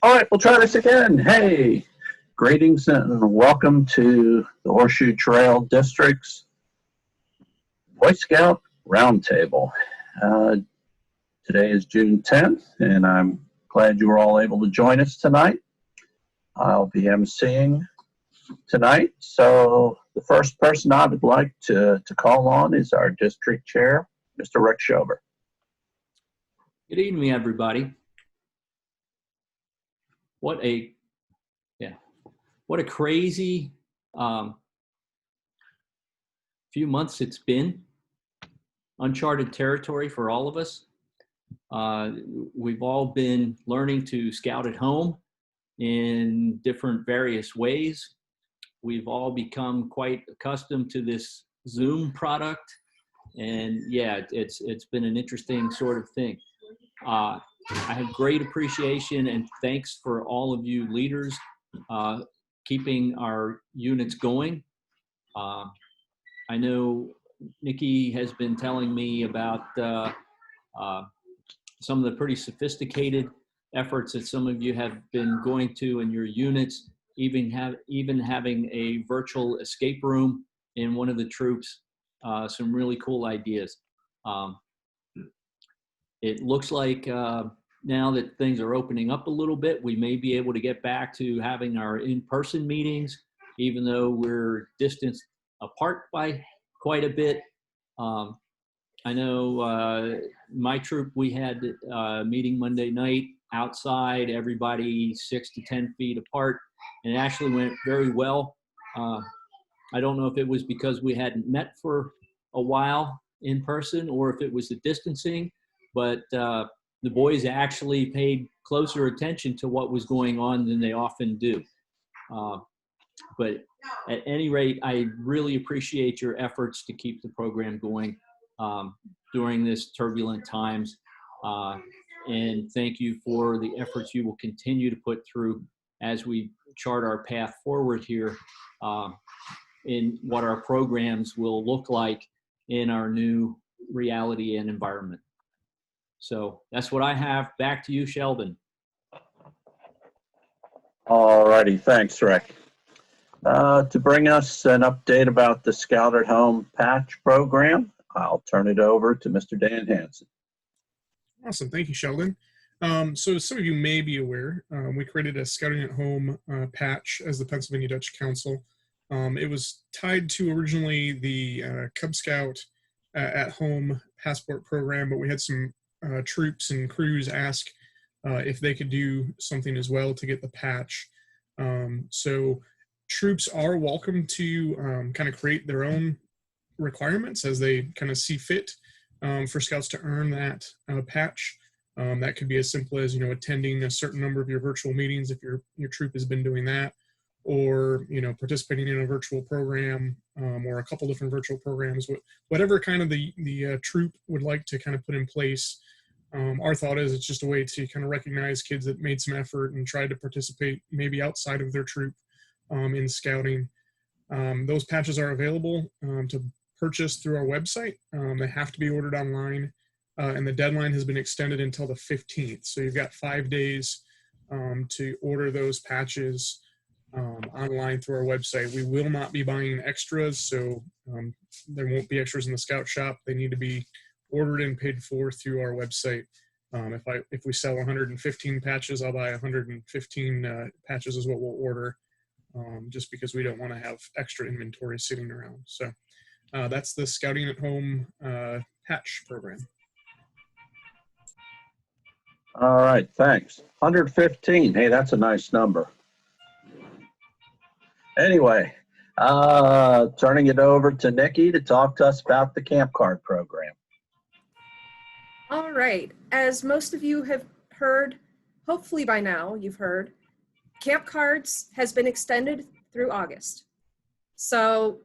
All right, we'll try this again. Hey, greetings and welcome to the Horseshoe Trail District's Boy Scout Roundtable. Today is June 10th, and I'm glad you were all able to join us tonight. I'll be emceeing tonight. So the first person I would like to call on is our district chair, Mr. Rick Schober. Good evening, everybody. What a crazy few months it's been. Uncharted territory for all of us. We've all been learning to scout at home in different various ways. We've all become quite accustomed to this Zoom product, and yeah, it's been an interesting sort of thing. I have great appreciation and thanks for all of you leaders keeping our units going. I know Nikki has been telling me about some of the pretty sophisticated efforts that some of you have been going to in your units, even having a virtual escape room in one of the troops. Some really cool ideas. It looks like now that things are opening up a little bit, we may be able to get back to having our in-person meetings, even though we're distanced apart by quite a bit. I know my troop, we had a meeting Monday night outside, everybody 6 to 10 feet apart, and it actually went very well. I don't know if it was because we hadn't met for a while in person or if it was the distancing, but the boys actually paid closer attention to what was going on than they often do. But at any rate, I really appreciate your efforts to keep the program going during this turbulent times. And thank you for the efforts you will continue to put through as we chart our path forward here in what our programs will look like in our new reality and environment. So that's what I have. Back to you, Sheldon. All righty, thanks, Rick. To bring us an update about the Scout at Home patch program, I'll turn it over to Mr. Dan Hansen. Awesome, thank you, Sheldon. So as some of you may be aware, we created a Scouting at Home patch as the Pennsylvania Dutch Council. It was tied to originally the Cub Scout at Home passport program, but we had some troops and crews ask if they could do something as well to get the patch. So troops are welcome to kind of create their own requirements as they kind of see fit for scouts to earn that patch. That could be as simple as, attending a certain number of your virtual meetings if your troop has been doing that, or, participating in a virtual program or a couple different virtual programs, whatever kind of the troop would like to kind of put in place. Our thought is it's just a way to kind of recognize kids that made some effort and tried to participate maybe outside of their troop in scouting. Those patches are available to purchase through our website. They have to be ordered online, and the deadline has been extended until the 15th. So you've got 5 days to order those patches online through our website. We will not be buying extras, so there won't be extras in the Scout shop. They need to be ordered and paid for through our website. If we sell 115 patches, I'll buy 115 patches is what we'll order, just because we don't want to have extra inventory sitting around. So that's the Scouting at Home patch program. All right, thanks. 115, hey, that's a nice number. Anyway, turning it over to Nikki to talk to us about the camp card program. All right, as most of you have heard, hopefully by now you've heard, camp cards has been extended through August. So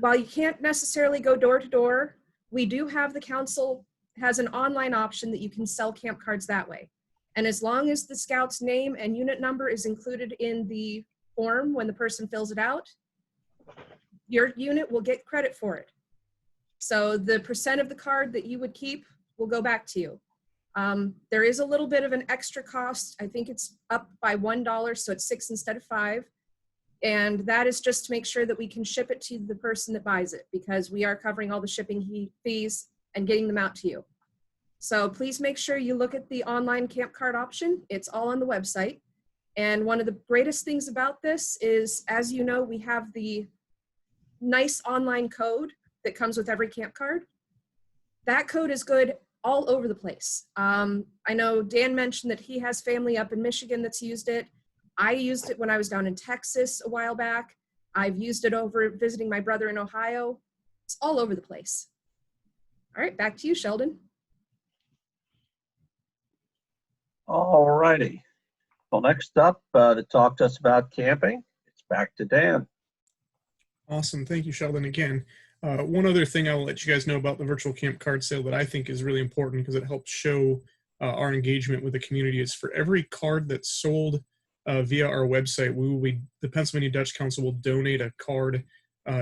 while you can't necessarily go door to door, we do have, the council has an online option that you can sell camp cards that way. And as long as the scout's name and unit number is included in the form when the person fills it out, your unit will get credit for it. So the percent of the card that you would keep will go back to you. There is a little bit of an extra cost. I think it's up by $1, so it's $6 instead of $5. And that is just to make sure that we can ship it to the person that buys it, because we are covering all the shipping fees and getting them out to you. So please make sure you look at the online camp card option. It's all on the website. And one of the greatest things about this is, as you know, we have the nice online code that comes with every camp card. That code is good all over the place. I know Dan mentioned that he has family up in Michigan that's used it. I used it when I was down in Texas a while back. I've used it over visiting my brother in Ohio. It's all over the place. All right, back to you, Sheldon. All righty. Well, next up to talk to us about camping, it's back to Dan. Awesome. Thank you, Sheldon, again. One other thing I will let you guys know about the virtual camp card sale that I think is really important because it helps show our engagement with the community is for every card that's sold via our website, the Pennsylvania Dutch Council will donate a card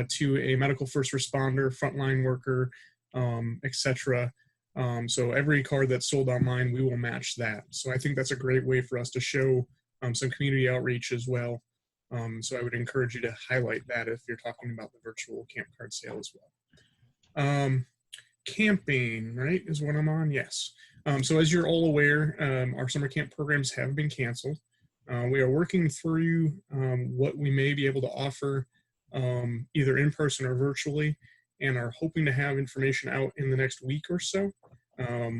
to a medical first responder, frontline worker, etc. So every card that's sold online, we will match that. So I think that's a great way for us to show some community outreach as well. So I would encourage you to highlight that if you're talking about the virtual camp card sale as well. Camping, right, is what I'm on? Yes. So as you're all aware, our summer camp programs have been canceled. We are working through what we may be able to offer either in person or virtually, and are hoping to have information out in the next week or so.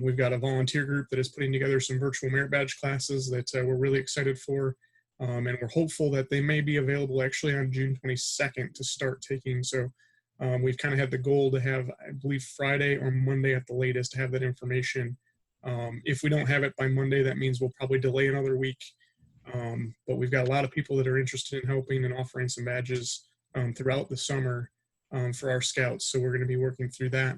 We've got a volunteer group that is putting together some virtual merit badge classes that we're really excited for. And we're hopeful that they may be available actually on June 22nd to start taking. So we've kind of had the goal to have, I believe, Friday or Monday at the latest to have that information. If we don't have it by Monday, that means we'll probably delay another week. But we've got a lot of people that are interested in helping and offering some badges throughout the summer for our scouts. So we're going to be working through that.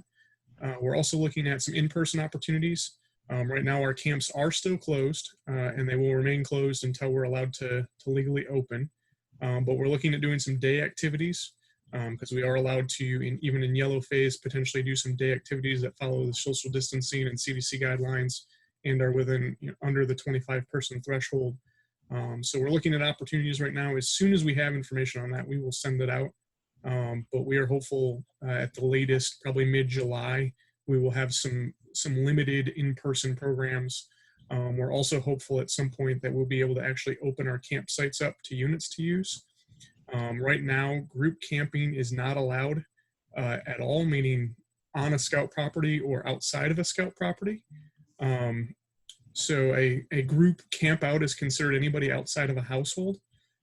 We're also looking at some in-person opportunities. Right now, our camps are still closed, and they will remain closed until we're allowed to legally open. But we're looking at doing some day activities because we are allowed to, even in yellow phase, potentially do some day activities that follow the social distancing and CDC guidelines and are within under the 25-person threshold. So we're looking at opportunities right now. As soon as we have information on that, we will send it out. But we are hopeful at the latest, probably mid-July, we will have some limited in-person programs. We're also hopeful at some point that we'll be able to actually open our campsites up to units to use. Right now, group camping is not allowed at all, meaning on a scout property or outside of a scout property. So a group camp out is considered anybody outside of a household.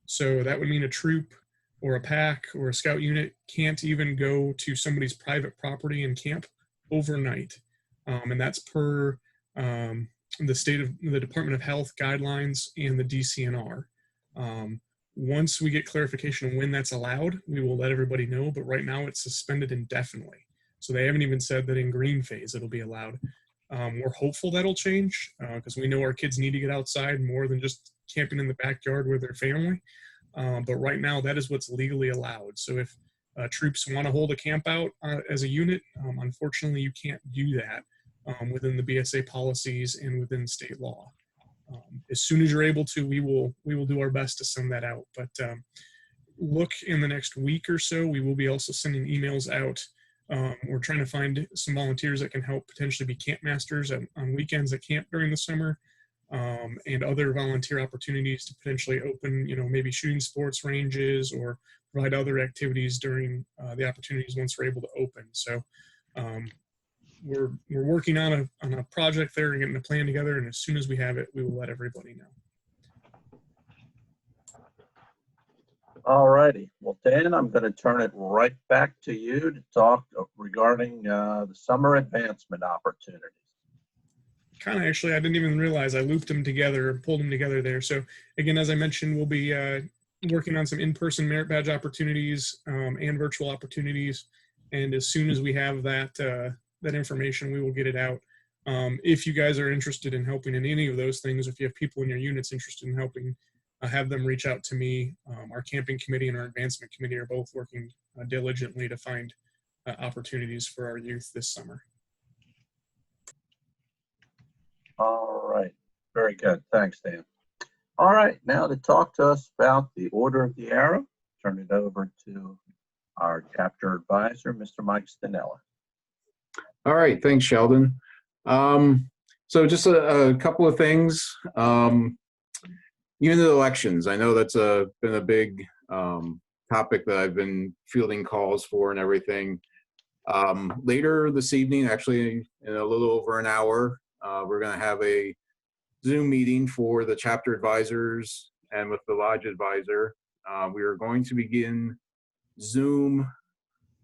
So that would mean a troop or a pack or a scout unit can't even go to somebody's private property and camp overnight. And that's per the Department of Health guidelines and the DCNR. Once we get clarification on when that's allowed, we will let everybody know. But right now it's suspended indefinitely. So they haven't even said that in green phase it'll be allowed. We're hopeful that'll change because we know our kids need to get outside more than just camping in the backyard with their family. But right now, that is what's legally allowed. So if troops want to hold a camp out as a unit, unfortunately, you can't do that within the BSA policies and within state law. As soon as you're able to, we will do our best to send that out. But look in the next week or so, we will be also sending emails out. We're trying to find some volunteers that can help potentially be camp masters on weekends at camp during the summer. And other volunteer opportunities to potentially open, maybe shooting sports ranges or provide other activities during the opportunities once we're able to open. So we're working on a project there and getting a plan together. And as soon as we have it, we will let everybody know. All righty. Well, Dan, I'm going to turn it right back to you to talk regarding the summer advancement opportunities. Kind of actually, I didn't even realize I looped them together, pulled them together there. So again, as I mentioned, we'll be working on some in-person merit badge opportunities and virtual opportunities. And as soon as we have that information, we will get it out. If you guys are interested in helping in any of those things, if you have people in your units interested in helping, have them reach out to me. Our camping committee and our advancement committee are both working diligently to find opportunities for our youth this summer. All right. Very good. Thanks, Dan. All right. Now to talk to us about the Order of the Arrow, turn it over to our chapter advisor, Mr. Mike Stanella. All right, thanks, Sheldon. So just a couple of things. Even the elections, I know that's been a big topic that I've been fielding calls for and everything. Later this evening, actually in a little over an hour, we're going to have a Zoom meeting for the chapter advisors and with the lodge advisor. We are going to begin Zoom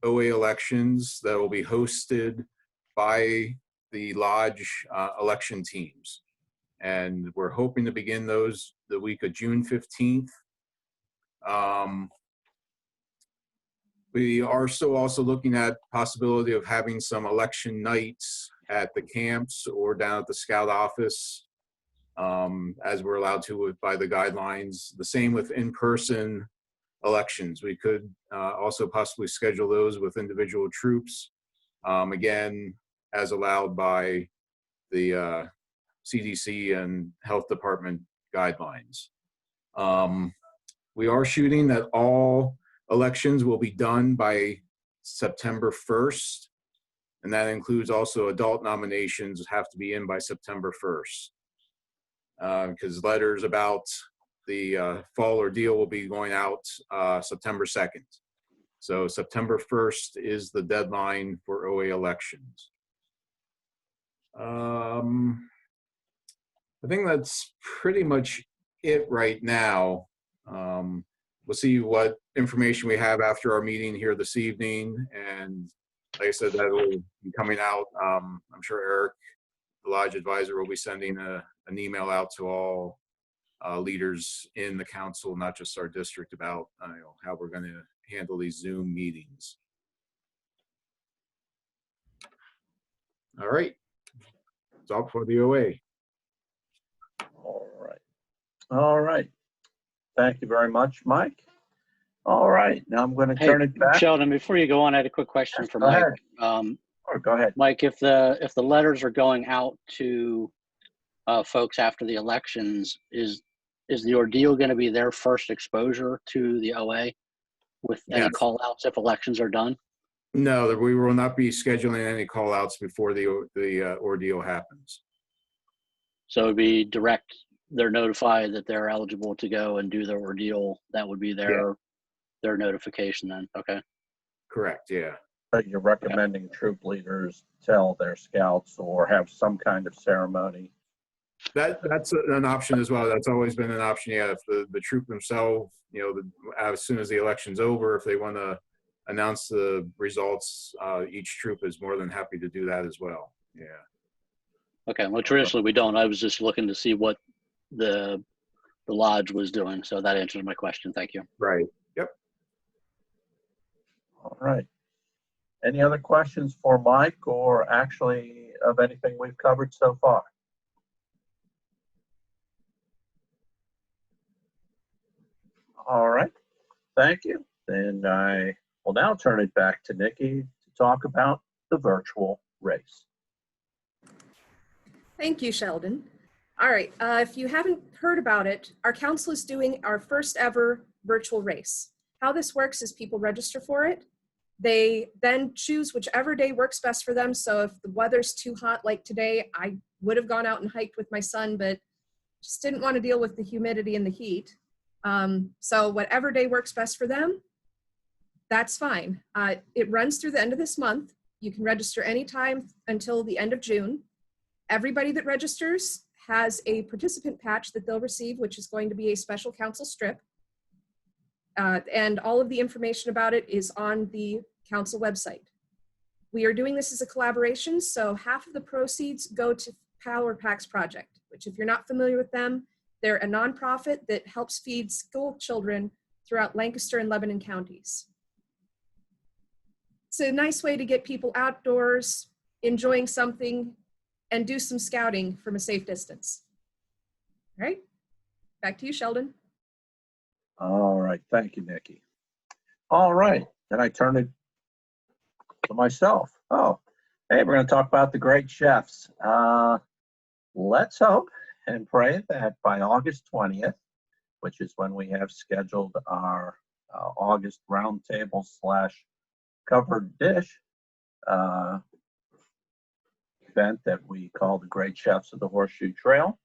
OA elections that will be hosted by the lodge election teams. And we're hoping to begin those the week of June 15th. We are still also looking at possibility of having some election nights at the camps or down at the scout office, as we're allowed to by the guidelines. The same with in-person elections. We could also possibly schedule those with individual troops, again, as allowed by the CDC and Health Department guidelines. We are shooting that all elections will be done by September 1st, and that includes also adult nominations have to be in by September 1st, because letters about the fall ordeal will be going out September 2nd. So September 1st is the deadline for OA elections. I think that's pretty much it right now. We'll see what information we have after our meeting here this evening. And like I said, that will be coming out. I'm sure Eric, the lodge advisor, will be sending an email out to all leaders in the council, not just our district, about how we're going to handle these Zoom meetings. All right. That's all for the OA. All right. All right. Thank you very much, Mike. All right. Now I'm going to turn it back. Sheldon, before you go on, I had a quick question for Go Mike. ahead. Go ahead. Mike, if the letters are going out to folks after the elections, is the ordeal going to be their first exposure to the OA with any call outs if elections are done? No, we will not be scheduling any call outs before the ordeal happens. So it would be direct. They're notified that they're eligible to go and do their ordeal. That would be their notification then. Okay. Correct. Yeah. But you're recommending troop leaders tell their scouts or have some kind of ceremony. That's an option as well. That's always been an option. Yeah. If the troop themselves, as soon as the election's over, if they want to announce the results, each troop is more than happy to do that as well. Yeah. Okay. Well, traditionally we don't. I was just looking to see what the lodge was doing. So that answers my question. Thank you. Right. Yep. All right. Any other questions for Mike, or actually of anything we've covered so far? All right. Thank you. Then I will now turn it back to Nikki to talk about the virtual race. Thank you, Sheldon. All right, if you haven't heard about it, our council is doing our first ever virtual race. How this works is people register for it. They then choose whichever day works best for them. So if the weather's too hot like today, I would have gone out and hiked with my son, but just didn't want to deal with the humidity and the heat. So whatever day works best for them, that's fine. It runs through the end of this month. You can register anytime until the end of June. Everybody that registers has a participant patch that they'll receive, which is going to be a special council strip. And all of the information about it is on the council website. We are doing this as a collaboration, so half of the proceeds go to Power Packs Project, which if you're not familiar with them, they're a nonprofit that helps feed school children throughout Lancaster and Lebanon counties. It's a nice way to get people outdoors, enjoying something, and do some scouting from a safe distance. All right, back to you, Sheldon. All right, thank you, Nikki. All right, then I turn it to myself. Oh, hey, we're going to talk about the great chefs. let's hope and pray that by August 20th, which is when we have scheduled our August roundtable / covered dish event that we call the Great Chefs of the Horseshoe Trail,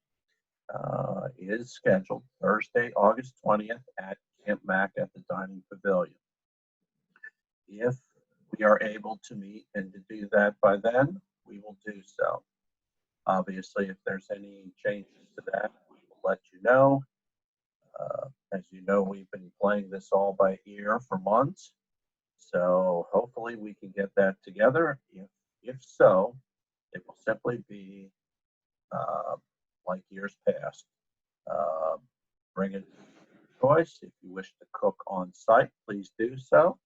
is scheduled Thursday, August 20th at Camp Mac at the Dining Pavilion. If we are able to meet and to do that by then, we will do so. Obviously, if there's any changes to that, we will let you know. As you know, we've been playing this all by ear for months. So hopefully we can get that together. If so, it will simply be like years past. Bring it choice. If you wish to cook on site, please do so.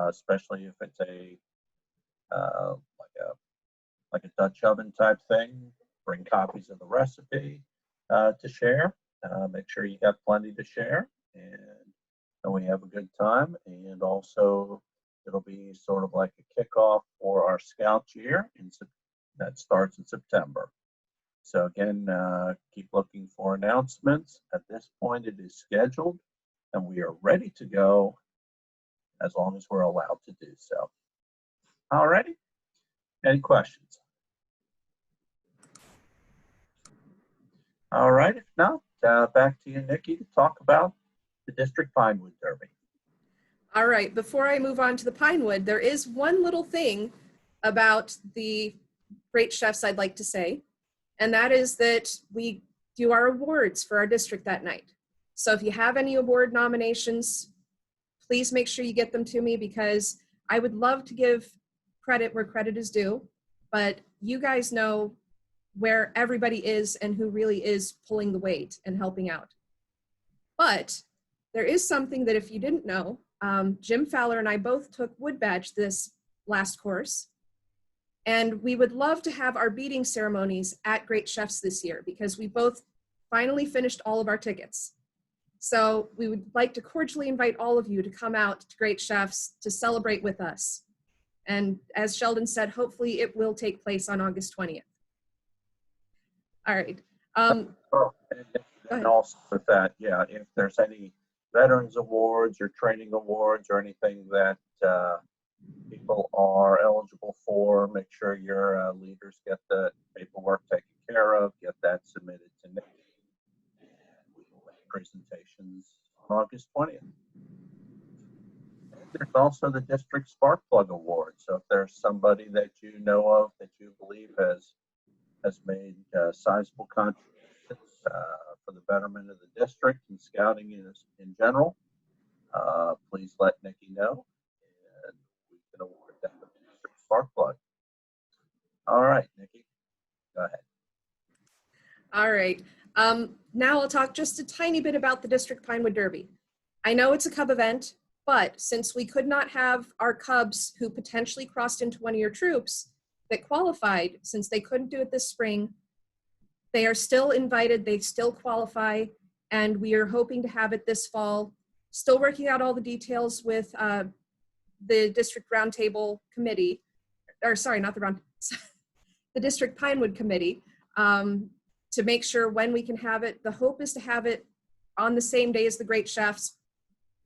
Especially if it's like a Dutch oven type thing. Bring copies of the recipe to share. Make sure you got plenty to share, and we have a good time. And also, it'll be sort of like a kickoff for our Scouts year that starts in September. So again, keep looking for announcements. At this point, it is scheduled, and we are ready to go as long as we're allowed to do so. All righty. Any questions? All right. If not, back to you, Nikki, to talk about the District Pinewood Derby. All right, before I move on to the Pinewood, there is one little thing about the Great Chefs I'd like to say, and that is that we do our awards for our district that night. So if you have any award nominations, please make sure you get them to me, because I would love to give credit where credit is due, but you guys know where everybody is and who really is pulling the weight and helping out. But there is something that, if you didn't know, Jim Fowler and I both took Wood Badge this last course, and we would love to have our beating ceremonies at Great Chefs this year, because we both finally finished all of our tickets. So we would like to cordially invite all of you to come out to Great Chefs to celebrate with us. And as Sheldon said, hopefully it will take place on August 20th. All right. And also with that, yeah, if there's any Veterans Awards or Training Awards or anything that people are eligible for, make sure your leaders get the paperwork taken care of, get that submitted to Nikki. We will make presentations on August 20th. There's also the District Spark Plug Award. So if there's somebody that you know of that you believe has made sizable contributions for the betterment of the district and scouting in general, please let Nikki know, and we can award that to the District Spark Plug. All right, Nikki, go ahead. All right. Now I'll talk just a tiny bit about the District Pinewood Derby. I know it's a Cub event, but since we could not have our Cubs who potentially crossed into one of your troops that qualified, since they couldn't do it this spring, they are still invited, they still qualify, and we are hoping to have it this fall. Still working out all the details with the District Roundtable Committee, or sorry, not the Round, the District Pinewood Committee, to make sure when we can have it. The hope is to have it on the same day as the Great Chefs.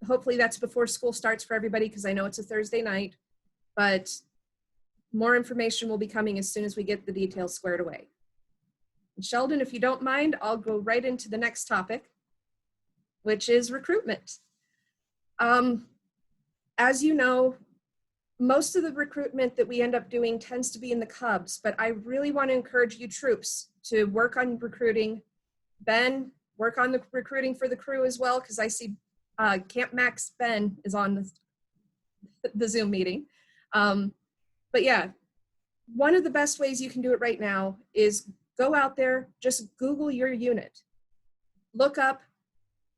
Hopefully that's before school starts for everybody, because I know it's a Thursday night, but more information will be coming as soon as we get the details squared away. And Sheldon, if you don't mind, I'll go right into the next topic, which is recruitment. As you know, most of the recruitment that we end up doing tends to be in the Cubs, but I really want to encourage you troops to work on recruiting. Ben, work on the recruiting for the crew as well, because I see Camp Max Ben is on the Zoom meeting. But yeah, one of the best ways you can do it right now is go out there, just Google your unit. Look up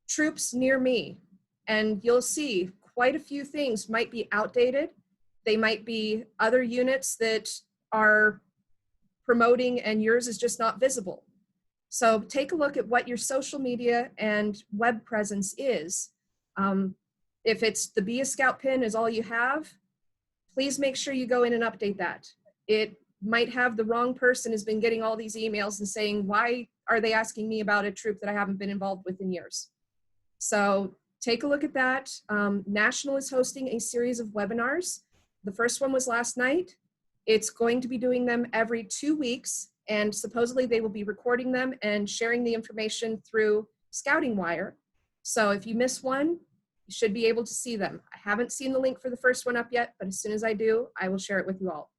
troops near me, and you'll see quite a few things might be outdated. They might be other units that are promoting and yours is just not visible. So take a look at what your social media and web presence is. If it's the Be a Scout pin is all you have, please make sure you go in and update that. It might have the wrong person has been getting all these emails and saying, why are they asking me about a troop that I haven't been involved with in years? So take a look at that. National is hosting a series of webinars. The first one was last night. It's going to be doing them every 2 weeks, and supposedly they will be recording them and sharing the information through Scouting Wire. So if you miss one, you should be able to see them. I haven't seen the link for the first one up yet, but as soon as I do, I will share it with you all.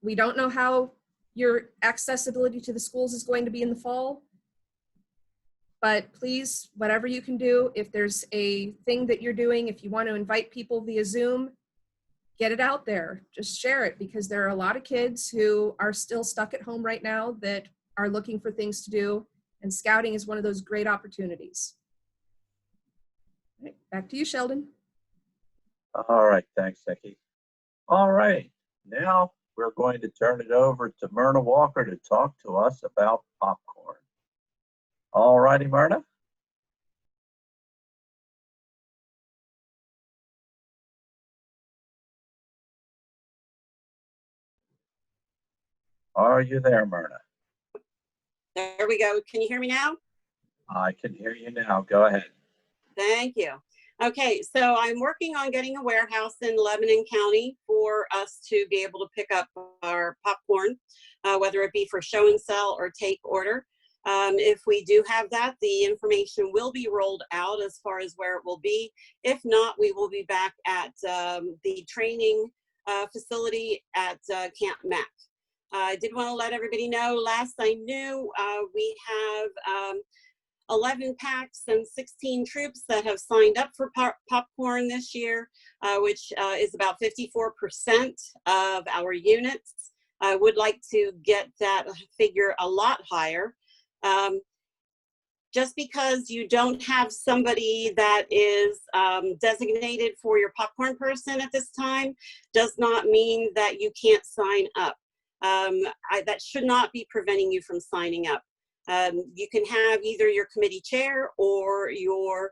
We don't know how your accessibility to the schools is going to be in the fall, but please, whatever you can do, if there's a thing that you're doing, if you want to invite people via Zoom, get it out there, just share it, because there are a lot of kids who are still stuck at home right now that are looking for things to do, and scouting is one of those great opportunities. All right, back to you, Sheldon. All right, thanks, Nikki. All right, now we're going to turn it over to Myrna Walker to talk to us about popcorn. All righty, Myrna. Are you there, Myrna? There we go. Can you hear me now? I can hear you now. Go ahead. Thank you. Okay, so I'm working on getting a warehouse in Lebanon County for us to be able to pick up our popcorn, whether it be for show and sell or take order. If we do have that, the information will be rolled out as far as where it will be. If not, we will be back at the training facility at Camp Mac. I did want to let everybody know, last I knew, we have 11 packs and 16 troops that have signed up for popcorn this year, which is about 54% of our units. I would like to get that figure a lot higher. Just because you don't have somebody that is designated for your popcorn person at this time does not mean that you can't sign up. That should not be preventing you from signing up. You can have either your committee chair or your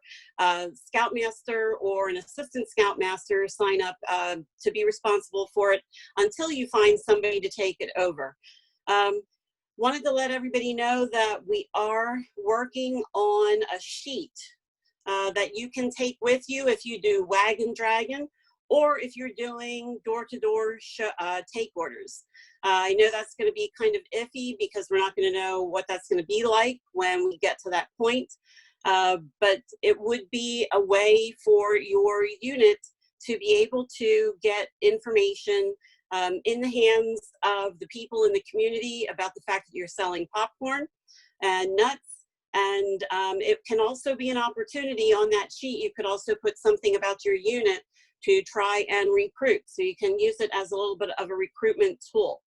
scoutmaster or an assistant scoutmaster sign up to be responsible for it until you find somebody to take it over. Wanted to let everybody know that we are working on a sheet that you can take with you if you do wagon dragon, or if you're doing door-to-door take orders. I know that's going to be kind of iffy because we're not going to know what that's going to be like when we get to that point. But it would be a way for your unit to be able to get information in the hands of the people in the community about the fact that you're selling popcorn and nuts. And it can also be an opportunity on that sheet. You could also put something about your unit to try and recruit. So you can use it as a little bit of a recruitment tool.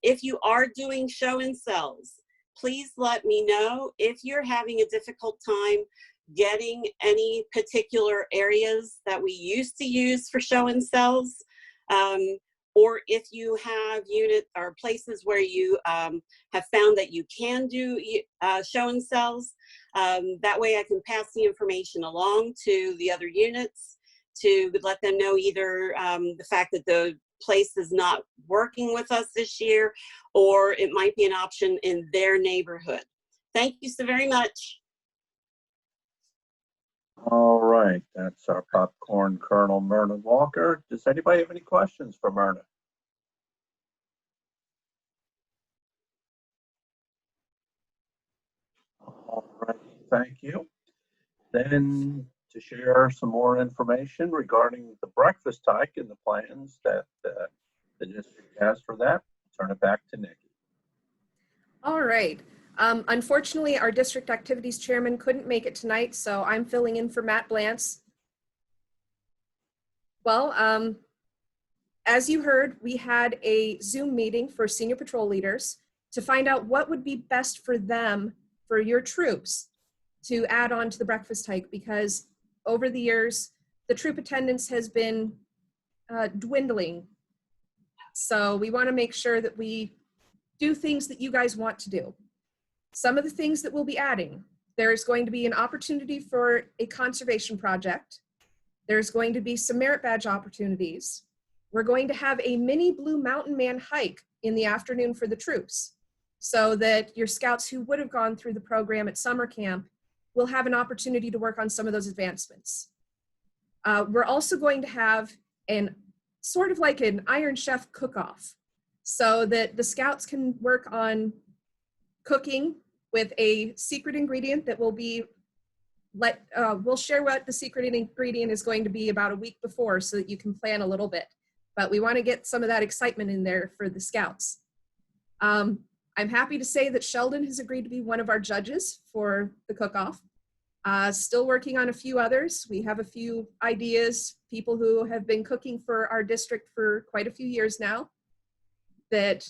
If you are doing show and sells, please let me know if you're having a difficult time getting any particular areas that we used to use for show and sells, or if you have unit or places where you have found that you can do show and sells. That way I can pass the information along to the other units to let them know either the fact that the place is not working with us this year, or it might be an option in their neighborhood. Thank you so very much. All right, that's our popcorn Colonel Myrna Walker. Does anybody have any questions for Myrna? All right, thank you. Then to share some more information regarding the breakfast hike and the plans that the district has for that, turn it back to Nikki. All right. Unfortunately, our district activities chairman couldn't make it tonight, so I'm filling in for Matt Blantz. Well, as you heard, we had a Zoom meeting for senior patrol leaders to find out what would be best for them, for your troops, to add on to the breakfast hike, because over the years, the troop attendance has been dwindling. So we want to make sure that we do things that you guys want to do. Some of the things that we'll be adding, there's going to be an opportunity for a conservation project. There's going to be some merit badge opportunities. we're going to have a mini Blue Mountain Man hike in the afternoon for the troops, so that your scouts who would have gone through the program at summer camp will have an opportunity to work on some of those advancements. We're also going to have an sort of like an Iron Chef cook-off, so that the scouts can work on cooking with a secret ingredient that will be we'll share what the secret ingredient is going to be about a week before, so that you can plan a little bit. But we want to get some of that excitement in there for the scouts. I'm happy to say that Sheldon has agreed to be one of our judges for the cook-off. Still working on a few others. We have a few ideas, people who have been cooking for our district for quite a few years now, that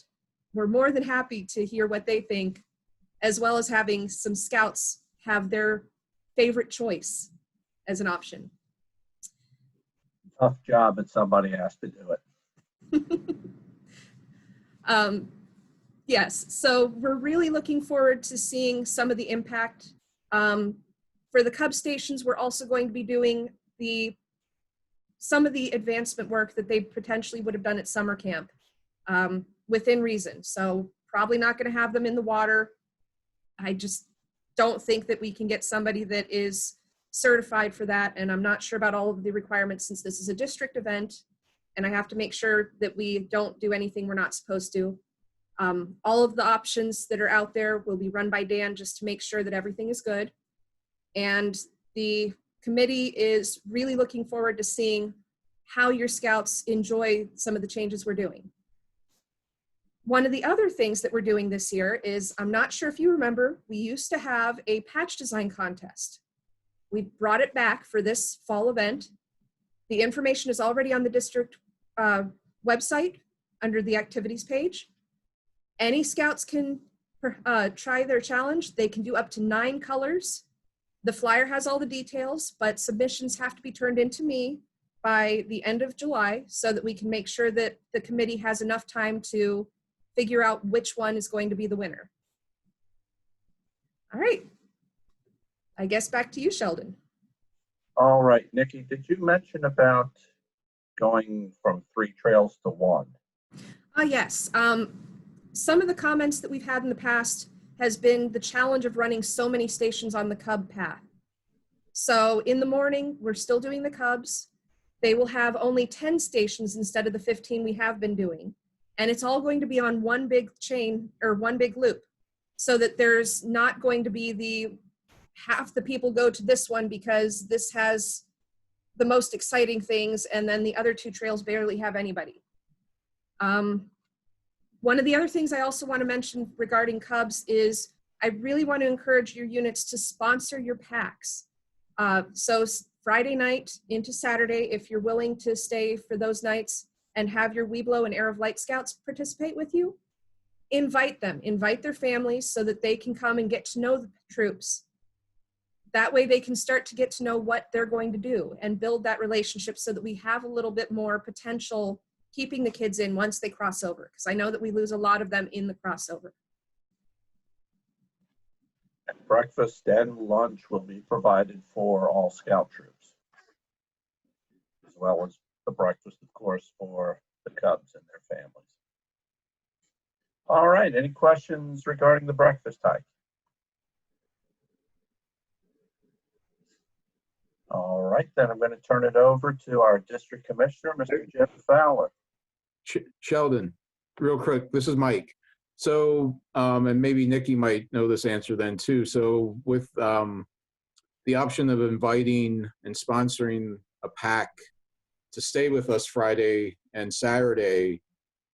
we're more than happy to hear what they think, as well as having some scouts have their favorite choice as an option. Tough job, but somebody has to do it. Yes, so we're really looking forward to seeing some of the impact. For the Cub stations, we're also going to be doing some of the advancement work that they potentially would have done at summer camp, within reason. So probably not going to have them in the water. I just don't think that we can get somebody that is certified for that, and I'm not sure about all of the requirements, since this is a district event and I have to make sure that we don't do anything we're not supposed to. All of the options that are out there will be run by Dan, just to make sure that everything is good. And the committee is really looking forward to seeing how your scouts enjoy some of the changes we're doing. One of the other things that we're doing this year is, I'm not sure if you remember, we used to have a patch design contest. We brought it back for this fall event. The information is already on the district website under the activities page. Any scouts can try their challenge. They can do up to 9 colors. The flyer has all the details, but submissions have to be turned into me by the end of July, so that we can make sure that the committee has enough time to figure out which one is going to be the winner. All right, I guess back to you, Sheldon. All right, Nikki, did you mention about going from 3 trails to 1? Yes. Some of the comments that we've had in the past has been the challenge of running so many stations on the Cub path. So in the morning, we're still doing the Cubs. They will have only 10 stations instead of the 15 we have been doing. And it's all going to be on one big chain, or one big loop, so that there's not going to be the half the people go to this one because this has the most exciting things, and then the other 2 trails barely have anybody. One of the other things I also want to mention regarding Cubs is I really want to encourage your units to sponsor your packs. So Friday night into Saturday, if you're willing to stay for those nights and have your Weeblo and Air of Light Scouts participate with you, invite them, invite their families, so that they can come and get to know the troops. That way they can start to get to know what they're going to do and build that relationship, so that we have a little bit more potential keeping the kids in once they cross over, because I know that we lose a lot of them in the crossover. Breakfast and lunch will be provided for all Scout troops, as well as the breakfast, of course, for the Cubs and their families. All right, any questions regarding the breakfast hike? All right, then I'm going to turn it over to our district commissioner, Mr. Jim Fowler. Sheldon, real quick, this is Mike. So, and maybe Nikki might know this answer then too. So with the option of inviting and sponsoring a pack to stay with us Friday and Saturday,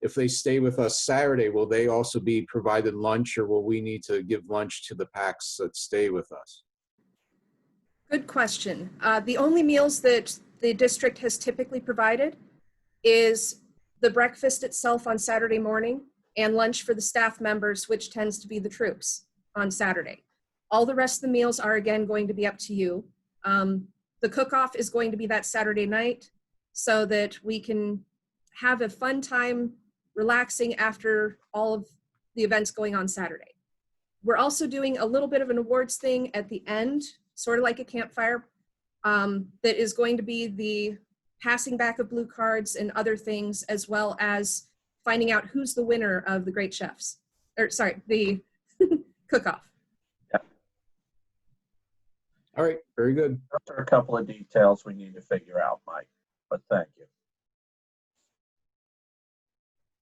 if they stay with us Saturday, will they also be provided lunch, or will we need to give lunch to the packs that stay with us? Good question. The only meals that the district has typically provided is the breakfast itself on Saturday morning and lunch for the staff members, which tends to be the troops on Saturday. All the rest of the meals are, again, going to be up to you. The cook-off is going to be that Saturday night, so that we can have a fun time relaxing after all of the events going on Saturday. We're also doing a little bit of an awards thing at the end, sort of like a campfire, that is going to be the passing back of blue cards and other things, as well as finding out who's the winner of the Great Chefs, or sorry, the cook-off. All right, very good. Those are a couple of details we need to figure out, Mike, but thank you.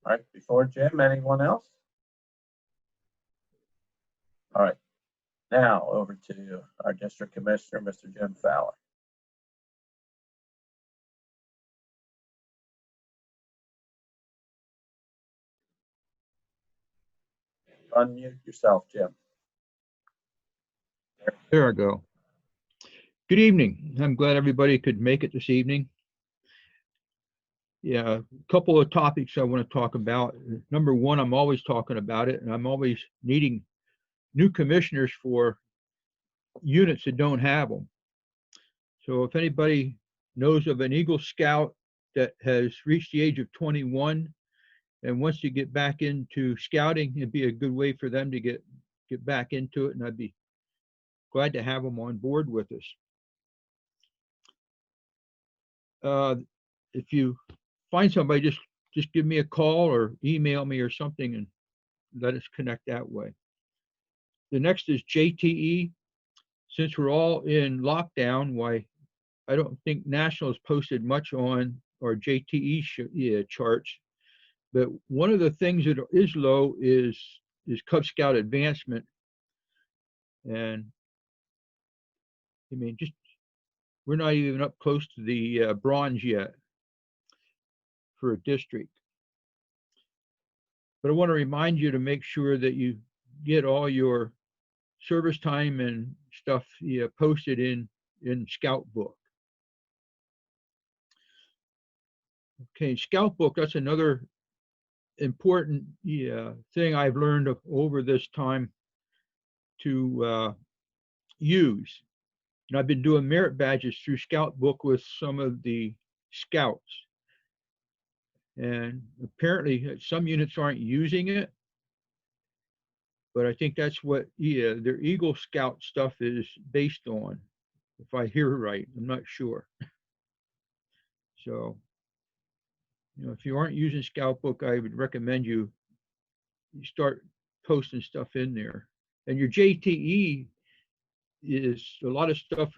All right, before Jim, anyone else? All right, now over to our district commissioner, Mr. Jim Fowler. Unmute yourself, Jim. There I go. Good evening. I'm glad everybody could make it this evening. Yeah, a couple of topics I want to talk about. Number one, I'm always talking about it, and I'm always needing new commissioners for units that don't have them. So if anybody knows of an Eagle Scout that has reached the age of 21 and wants to get back into scouting, it'd be a good way for them to get back into it, and I'd be glad to have them on board with us. If you find somebody, just give me a call or email me or something and let us connect that way. The next is JTE. Since we're all in lockdown, why I don't think National has posted much on our JTE charts, but one of the things that is low is Cub Scout advancement. And I mean, we're not even up close to the bronze yet for a district. But I want to remind you to make sure that you get all your service time and stuff posted in Scout Book. Okay, Scout Book, that's another important thing I've learned over this time to use. And I've been doing merit badges through Scout Book with some of the scouts. And apparently some units aren't using it, but I think that's what their Eagle Scout stuff is based on, if I hear right. I'm not sure. So, if you aren't using Scout Book, I would recommend you start posting stuff in there. And your JTE is a lot of stuff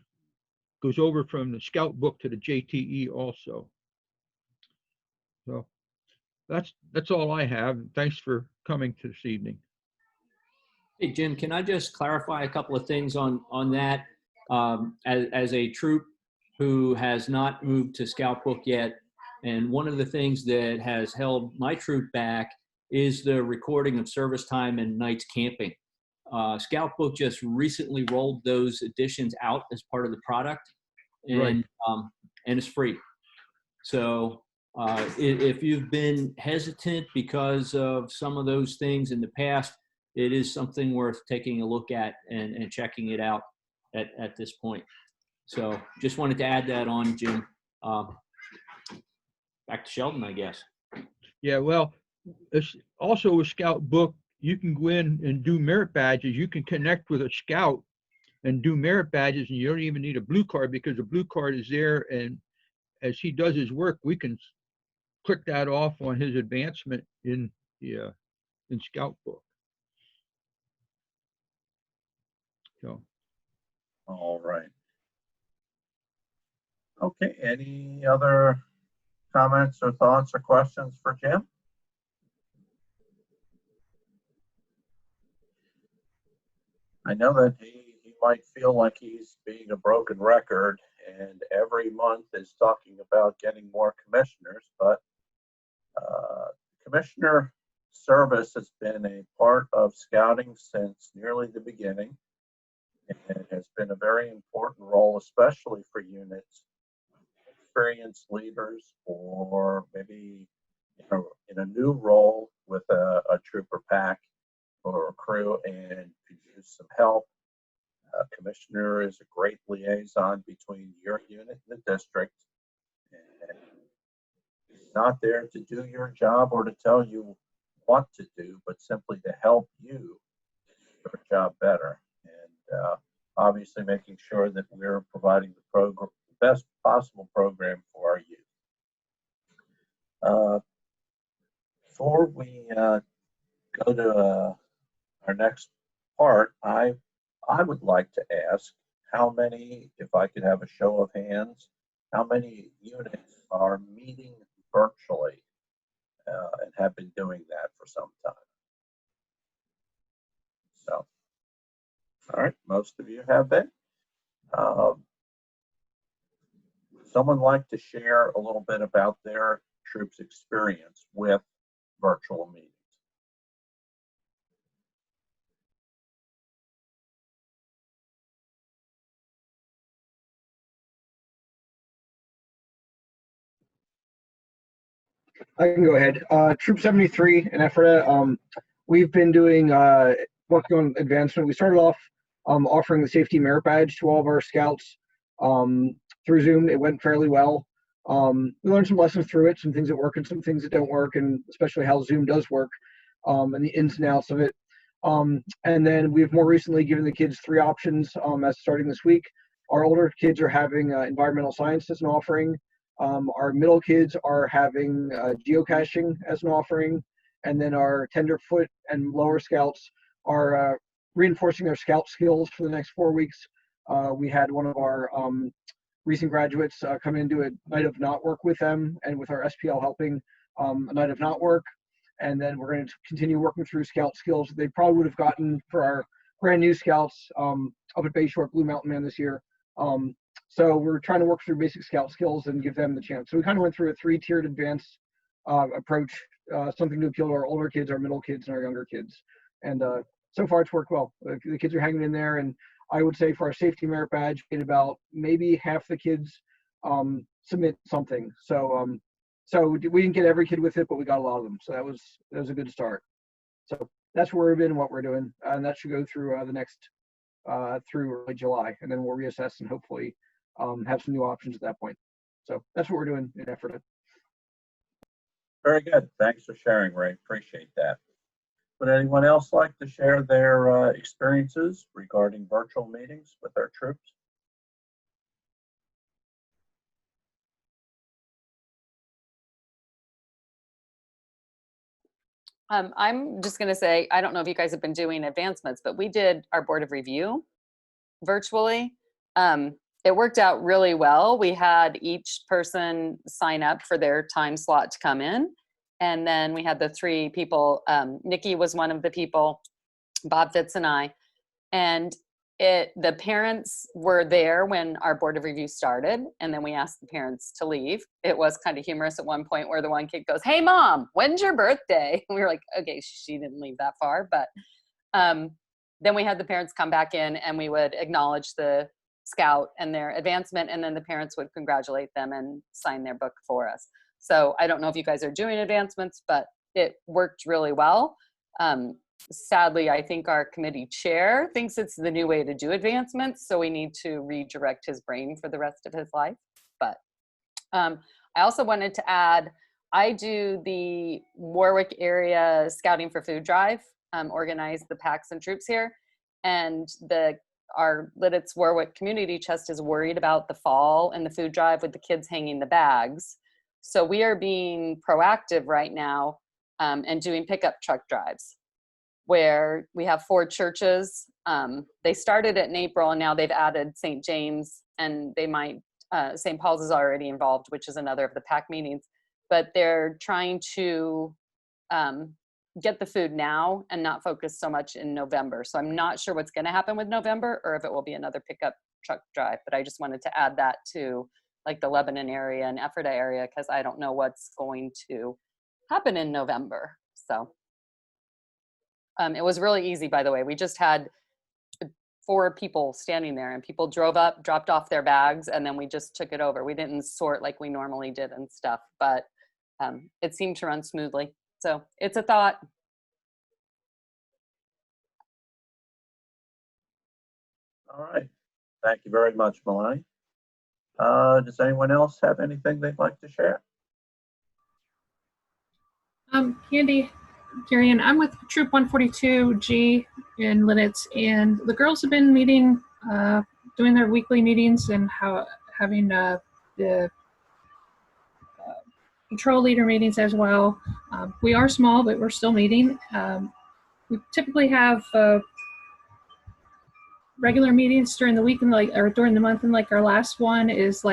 goes over from the Scout Book to the JTE also. So that's all I have. Thanks for coming to this evening. Hey, Jim, can I just clarify a couple of things on that? As a troop who has not moved to Scout Book yet, and one of the things that has held my troop back is the recording of service time and nights camping. Scout Book just recently rolled those editions out as part of the product, and Right. And it's free. So if you've been hesitant because of some of those things in the past, it is something worth taking a look at and checking it out at this point. So just wanted to add that on, Jim. Back to Sheldon, I guess. Yeah, well, it's also with Scout Book, you can go in and do merit badges. You can connect with a scout and do merit badges, and you don't even need a blue card because the blue card is there. And as he does his work, we can click that off on his advancement in Scout Book. So. All right. Okay, any other comments or thoughts or questions for Jim? I know that he might feel like he's being a broken record and every month is talking about getting more commissioners, but commissioner service has been a part of scouting since nearly the beginning. And has been a very important role, especially for units, experienced leaders, or maybe in a new role with a trooper pack or a crew and could use some help. Commissioner is a great liaison between your unit and the district. And he's not there to do your job or to tell you what to do, but simply to help you do your job better. And obviously making sure that we're providing the best possible program for our youth. Uh, Before we go to our next part, I would like to ask how many, if I could have a show of hands, how many units are meeting virtually and have been doing that for some time. So, all right, most of you have been. Would someone like to share a little bit about their troop's experience with virtual meetings? I can go ahead. Troop 73 in Ephrata. We've been doing working on advancement. We started off offering the safety merit badge to all of our scouts through Zoom. It went fairly well. We learned some lessons through it, some things that work and some things that don't work, and especially how Zoom does work and the ins and outs of it. And then we've more recently given the kids 3 options as starting this week. Our older kids are having environmental science as an offering. Our middle kids are having geocaching as an offering, and then our tenderfoot and lower scouts are reinforcing their scout skills for the next 4 weeks. We had one of our recent graduates come in and do a night of not work with them, and with our SPL helping a night of not work. And then we're going to continue working through scout skills that they probably would have gotten for our brand new scouts up at Bayshore Blue Mountain Man this year. So we're trying to work through basic scout skills and give them the chance. So we kind of went through a 3-tiered advanced approach, something to appeal to our older kids, our middle kids, and our younger kids. And so far it's worked well. The kids are hanging in there. And I would say for our safety merit badge, we had about maybe half the kids submit something. So we didn't get every kid with it, but we got a lot of them. So that was a good start. So that's where we've been and what we're doing. And that should go through the next through early July, and then we'll reassess and hopefully have some new options at that point. So that's what we're doing in Ephrata. Very good. Thanks for sharing, Ray. Appreciate that. Would anyone else like to share their experiences regarding virtual meetings with our troops? I'm just going to say, I don't know if you guys have been doing advancements, but we did our board of review virtually. It worked out really well. We had each person sign up for their time slot to come in. And then we had the 3 people. Nikki was one of the people, Bob Fitz and I. And the parents were there when our board of review started, and then we asked the parents to leave. It was kind of humorous at one point where the one kid goes, "Hey mom, when's your birthday?" And we were like, okay, she didn't leave that far. But then we had the parents come back in, and we would acknowledge the scout and their advancement, and then the parents would congratulate them and sign their book for us. So I don't know if you guys are doing advancements, but it worked really well. Sadly, I think our committee chair thinks it's the new way to do advancements, so we need to redirect his brain for the rest of his life. But I also wanted to add, I do the Warwick area Scouting for Food drive, organize the packs and troops here, and our Lidditz Warwick Community Chest is worried about the fall and the food drive with the kids hanging the bags. So we are being proactive right now and doing pickup truck drives, where we have 4 churches. They started it in April, and now they've added St. James, and they might, St. Paul's is already involved, which is another of the PAC meetings, but they're trying to get the food now and not focus so much in November. So I'm not sure what's gonna happen with November, or if it will be another pickup truck drive, but I just wanted to add that to like the Lebanon area and Ephrata area, because I don't know what's going to happen in November. So it was really easy, by the way. We just had 4 people standing there, and people drove up, dropped off their bags, and then we just took it over. We didn't sort like we normally did and stuff, but it seemed to run smoothly. So it's a thought. All right. Thank you very much, Melanie. Does anyone else have anything they'd like to share? Candy, Gary, and I'm with Troop 142G in Lidditz, and the girls have been meeting, doing their weekly meetings, and having the patrol leader meetings as well. We are small, but we're still meeting. We typically have regular meetings during the week and or during the month, and like our last one is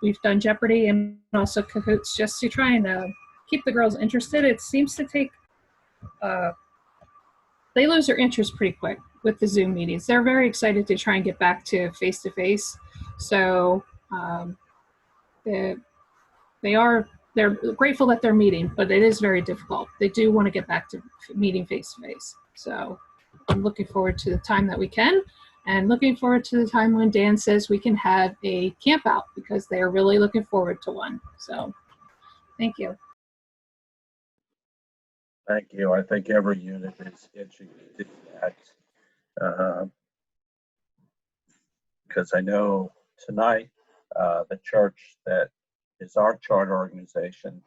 we've done Jeopardy and also Cahoots just to try and keep the girls interested. It seems to take they lose their interest pretty quick with the Zoom meetings. They're very excited to try and get back to face-to-face. So they're grateful that they're meeting, but it is very difficult. They do want to get back to meeting face-to-face. So I'm looking forward to the time that we can, and looking forward to the time when Dan says we can have a camp out, because they are really looking forward to one. So thank you. Thank you. I think every unit is itching to do that. Because I know tonight the church that is our charter organization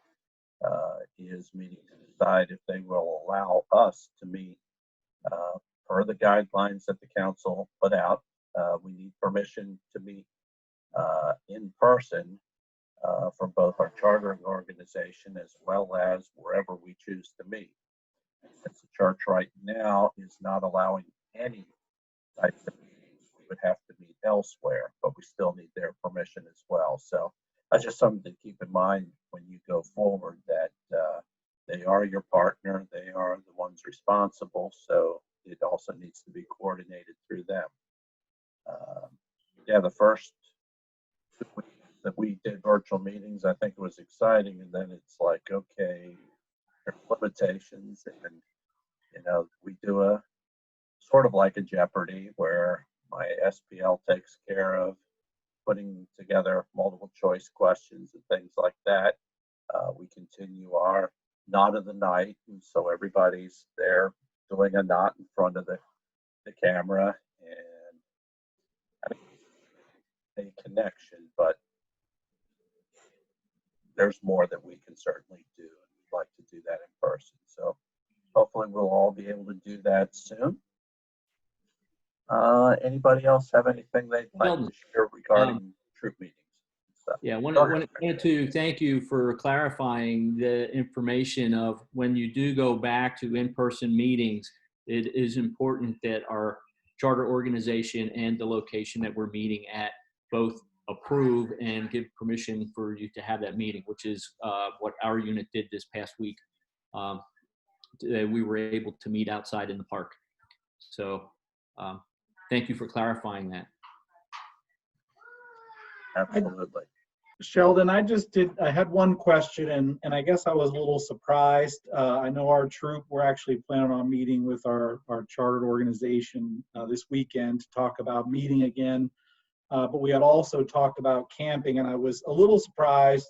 is meeting to decide if they will allow us to meet per the guidelines that the council put out. We need permission to meet in person from both our chartering organization as well as wherever we choose to meet. Since the church right now is not allowing any types of meetings, we would have to meet elsewhere, but we still need their permission as well. So that's just something to keep in mind when you go forward, that they are your partner, they are the ones responsible, so it also needs to be coordinated through them. Yeah, the first 2 weeks that we did virtual meetings, I think it was exciting, and then it's like, okay, there's limitations, and we do a sort of like a Jeopardy where my SPL takes care of putting together multiple choice questions and things like that. We continue our knot of the night, and so everybody's there doing a knot in front of the camera, and a connection, but there's more that we can certainly do, and we'd like to do that in person. So hopefully we'll all be able to do that soon. Anybody else have anything they'd like to share regarding troop meetings? Yeah, I wanted to thank you for clarifying the information of when you do go back to in-person meetings. It is important that our charter organization and the location that we're meeting at both approve and give permission for you to have that meeting, which is what our unit did this past week. We were able to meet outside in the park. So thank you for clarifying that. Absolutely. Sheldon, I had one question, and I guess I was a little surprised. I know our troop, we're actually planning on meeting with our chartered organization this weekend to talk about meeting again. But we had also talked about camping, and I was a little surprised,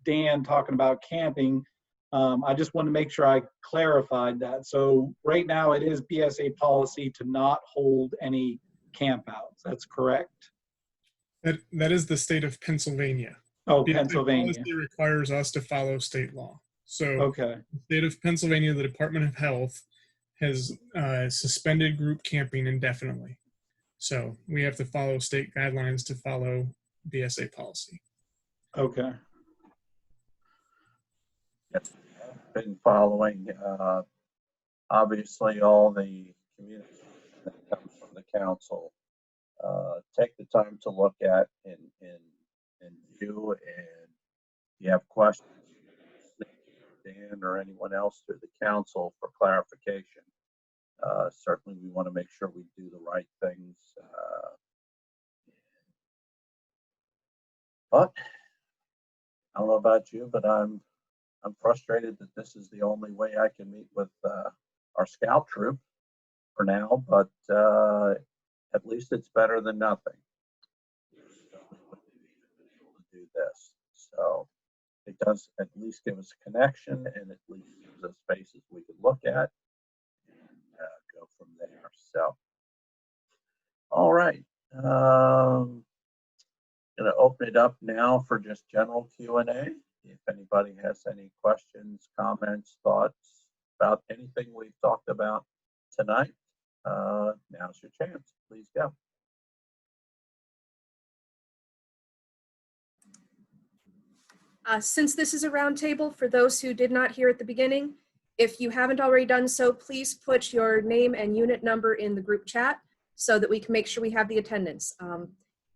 Dan talking about camping. I just wanted to make sure I clarified that. So right now it is BSA policy to not hold any campouts. That's correct? That is the state of Pennsylvania. Oh, BSA Pennsylvania. policy requires us to follow state law. So okay. The state of Pennsylvania, the Department of Health has suspended group camping indefinitely. So we have to follow state guidelines to follow BSA policy. Okay. Yes, I've been following obviously all the communication that comes from the council. Take the time to look at and view, and if you have questions, Dan or anyone else through the council for clarification. Certainly we want to make sure we do the right things. But I don't know about you, but I'm frustrated that this is the only way I can meet with our scout troop for now, but at least it's better than nothing. To do this, so it does at least give us a connection, and at least gives us spaces we could look at and go from there. So, all right, going to open it up now for just general Q&A. If anybody has any questions, comments, thoughts about anything we've talked about tonight, now's your chance. Please go. Since this is a roundtable, for those who did not hear at the beginning, if you haven't already done so, please put your name and unit number in the group chat so that we can make sure we have the attendance.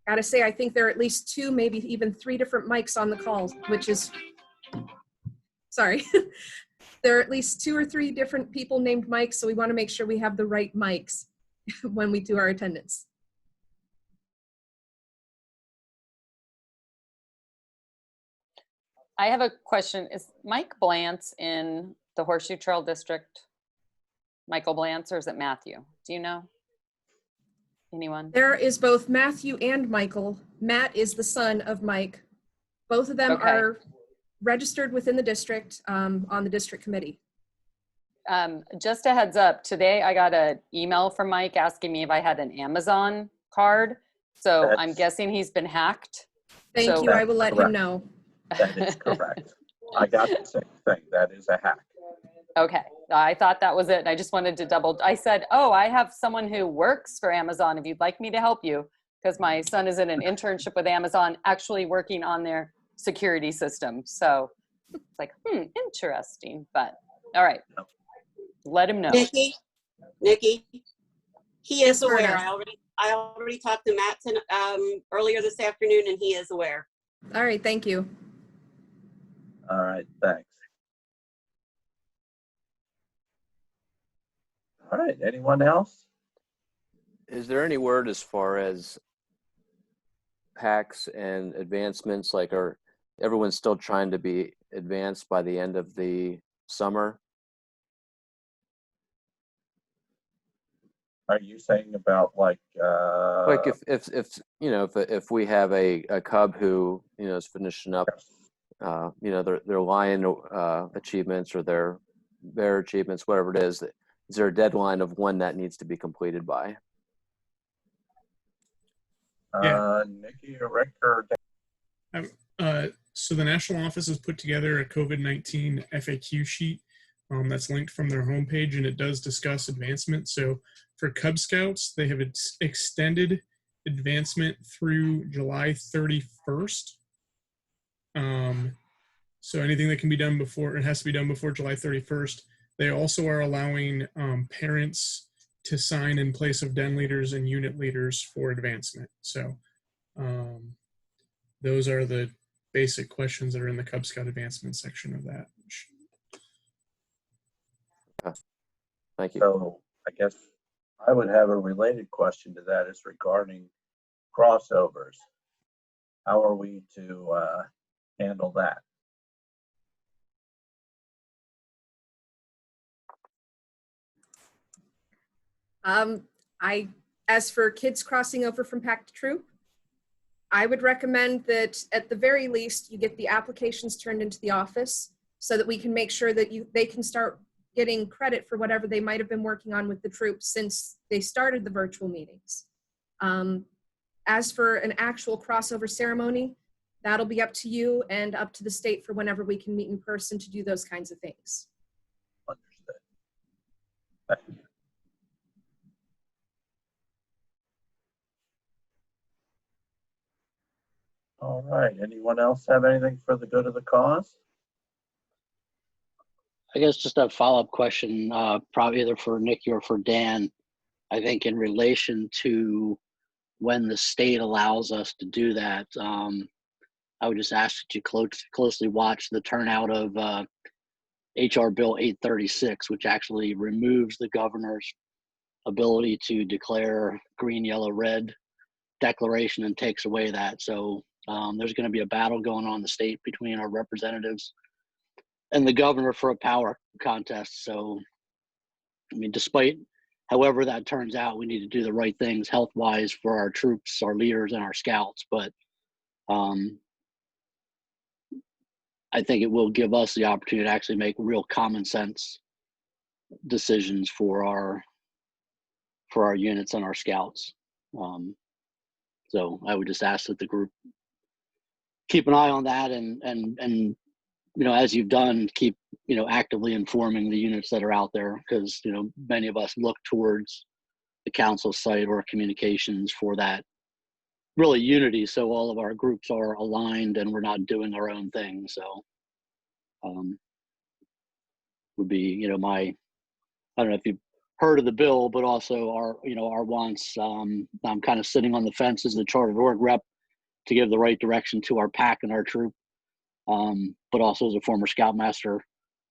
Gotta say, I think there are at least 2, maybe even 3 different mics on the call, which is, sorry. There are at least 2 or 3 different people named Mike, so we want to make sure we have the right mics when we do our attendance. I have a question. Is Mike Blantz in the Horseshoe Trail District? Michael Blantz, or is it Matthew? Do you know? Anyone? There is both Matthew and Michael. Matt is the son of Mike. Both of them Okay. are registered within the district on the district committee. Just a heads up, today I got an email from Mike asking me if I had an Amazon card. So I'm guessing he's been hacked. Thank you. I will let him know. That is correct. I got the same thing. That is a hack. Okay, I thought that was it. And I just wanted to I said, oh, I have someone who works for Amazon if you'd like me to help you, because my son is in an internship with Amazon, actually working on their security system. So it's like, interesting, but all right. Let him know. Nikki, he is Yes, aware. Verna. I already talked to Matt earlier this afternoon, and he is aware. All right, thank you. All right, thanks. All right, anyone else? Is there any word as far as packs and advancements? Like, are everyone's still trying to be advanced by the end of the summer? Are you saying about like if we have a cub who is finishing up their lion achievements or their bear achievements, whatever it is there a deadline of when that needs to be completed by? Nikki or Rick or So the national office has put together a COVID-19 FAQ sheet that's linked from their homepage, and it does discuss advancement. So for Cub Scouts, they have extended advancement through July 31st. So anything that can be done before, it has to be done before July 31st. They also are allowing parents to sign in place of den leaders and unit leaders for advancement. So those are the basic questions that are in the Cub Scout advancement section of that. Thank you. So I guess I would have a related question to that is regarding crossovers. How are we to handle that? As for kids crossing over from pack to troop, I would recommend that at the very least you get the applications turned into the office so that we can make sure that they can start getting credit for whatever they might have been working on with the troops since they started the virtual meetings. As for an actual crossover ceremony, that'll be up to you and up to the state for whenever we can meet in person to do those kinds of things. Understood. Thank you. All right. Anyone else have anything for the good of the cause? I guess just a follow-up question, probably either for Nikki or for Dan. I think in relation to when the state allows us to do that, I would just ask that you closely watch the turnout of HR Bill 836, which actually removes the governor's ability to declare green, yellow, red declaration and takes away that. So there's going to be a battle going on in the state between our representatives and the governor for a power contest. So, I mean, despite however that turns out, we need to do the right things health-wise for our troops, our leaders, and our scouts. But I think it will give us the opportunity to actually make real common sense decisions for our units and our scouts. So I would just ask that the group keep an eye on that and as you've done, keep actively informing the units that are out there, because many of us look towards the council site or communications for that really unity. So all of our groups are aligned and we're not doing our own thing. So would be, you know, I don't know if you've heard of the bill, but also our, you know, our wants. I'm kind of sitting on the fence as the chartered org rep to give the right direction to our pack and our troop. But also as a former scoutmaster,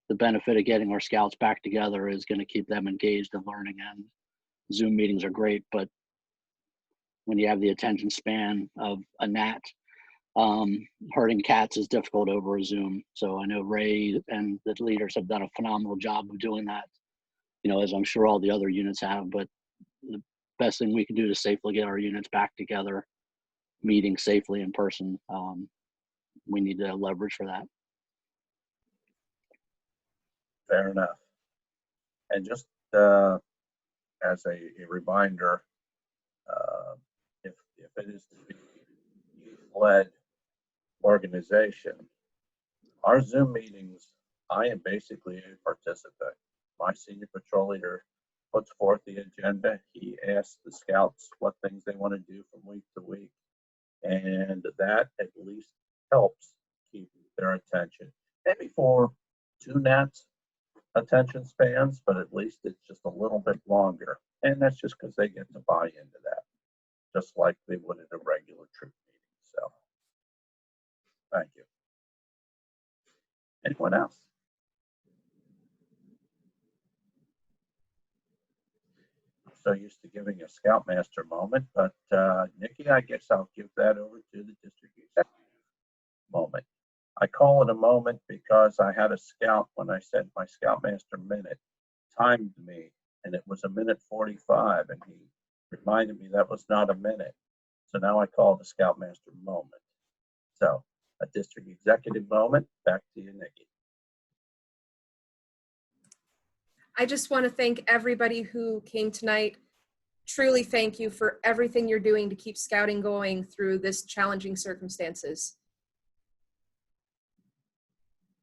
the benefit of getting our scouts back together is going to keep them engaged and learning. And Zoom meetings are great, but when you have the attention span of a gnat, herding cats is difficult over a Zoom. So I know Ray and the leaders have done a phenomenal job of doing that, you know, as I'm sure all the other units have. But the best thing we can do to safely get our units back together, meeting safely in person, we need to leverage for that. Fair enough. And just as a reminder, if it is to be led organization, our Zoom meetings, I am basically a participant. My senior patrol leader puts forth the agenda. He asks the scouts what things they want to do from week to week. And that at least helps keep their attention. Maybe for two gnats attention spans, but at least it's just a little bit longer. And that's just because they get to buy into that, just like they would at a regular troop meeting. So, thank you. Anyone else? I'm so used to giving a Scoutmaster moment, but Nikki, I guess I'll give that over to the district executive moment. I call it a moment because I had a scout when I said my Scoutmaster minute timed me, and it was 1:45, and he reminded me that was not a minute. So now I call it the Scoutmaster moment. So a district executive moment. Back to you, Nikki. I just want to thank everybody who came tonight. Truly thank you for everything you're doing to keep scouting going through this challenging circumstances.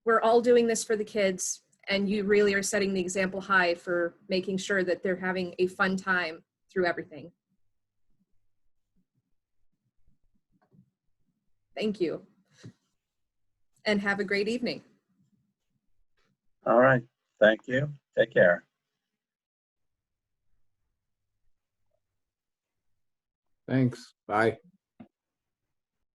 We're all doing this for the kids, and you really are setting the example high for making sure that they're having a fun time through everything. Thank you. And have a great evening. All right. Thank you. Take care. Thanks. Bye.